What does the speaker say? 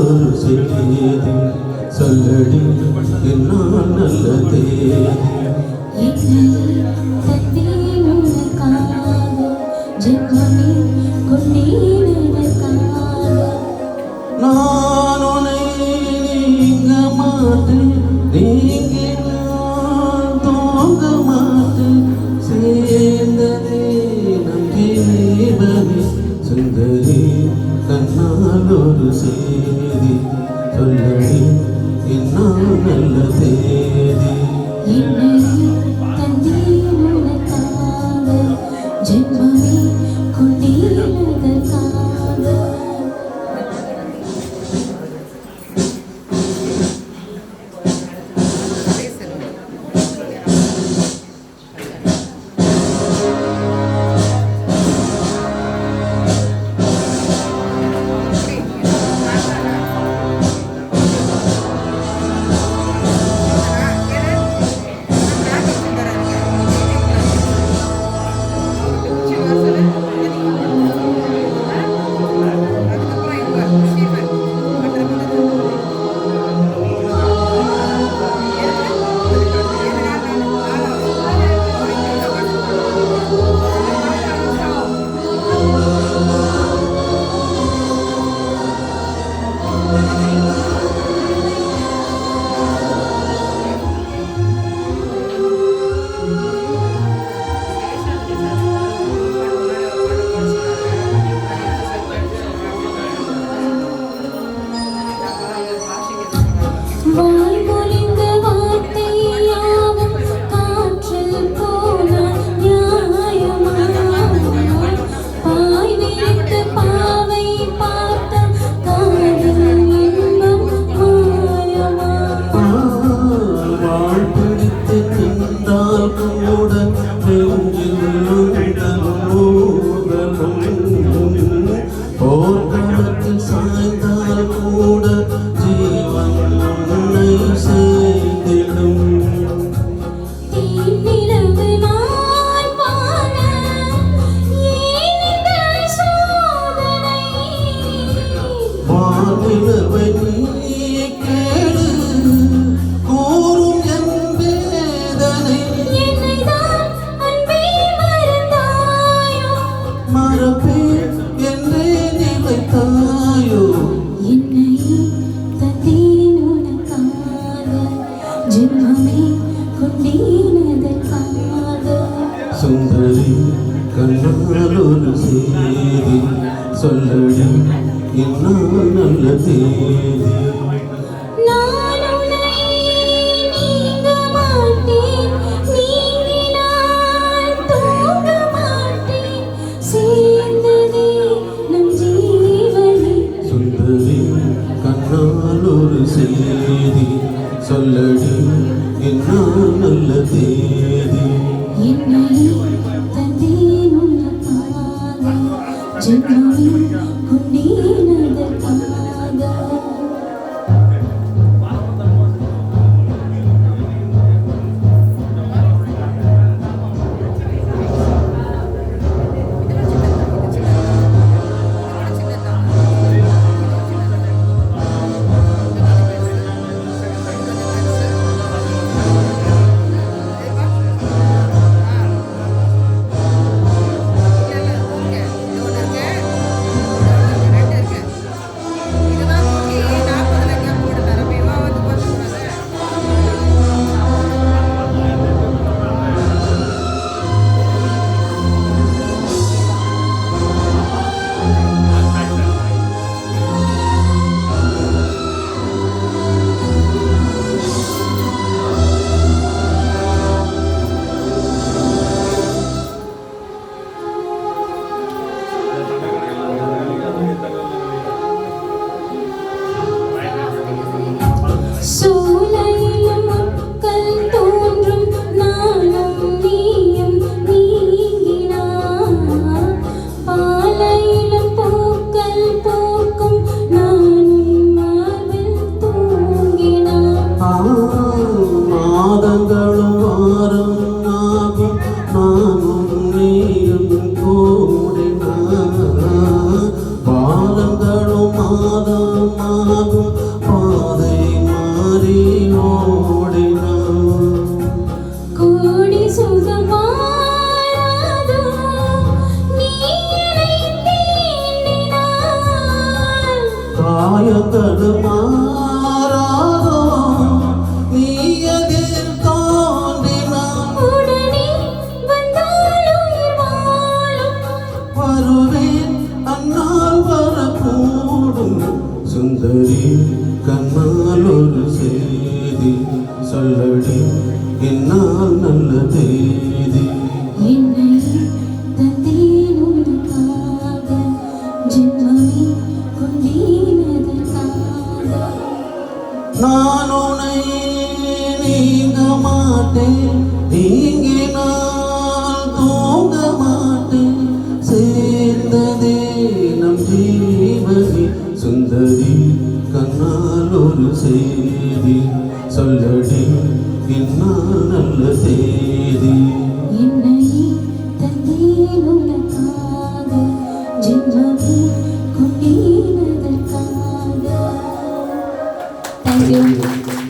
ஒரு செய்தி சொல்லடி என்னால் நல்ல தேதி நான் உன்னை நீங்க மாட்டேன் நீங்கினால் தோங்க மாட்டேன் சேர்ந்ததே நம் ஜீவனே சுந்தரி கண்ணால் ஒரு செய்தி சொல்லடி என்னால் நல்ல தேதி சுந்தரி கண்ணால் ஒரு செய்தி சொல்லடி என்னால் நல்ல தேதி சுந்தரி கண்ணால் ஒரு செய்தி சொல்லடி என்னால் நல்ல தேதி மாதம் ஆகும் பாதை மாறி ஓடினான். கோடி சுகமாராதோ நீ என்னை தீண்டினாய். காயங்கள் மாறாதோ நீ எதிர் தோன்றினான். உடனே வந்தால் உயிர் வாழும். வருவேன் அந்நாள் வரக்கூடும். சுந்தரி கண்ணால் ஒரு செய்தி சொல்லடி என்னால் நல்ல தேதி. என்னை தந்தேன் உனக்காக, ஜென்மமே கொண்டேன் அதற்காக. நான் உன்னை நீங்க மாட்டேன், நீங்கினால் தூங்க மாட்டேன். சேர்ந்ததே நம் ஜீவனி. சுந்தரி கண்ணால் ஒரு செய்தி சொல்லடி என்னால் நல்ல தேதி. என்னை தந்தேன் உனக்காக, ஜென்மமே கொண்டேன் அதற்காக. Thank you.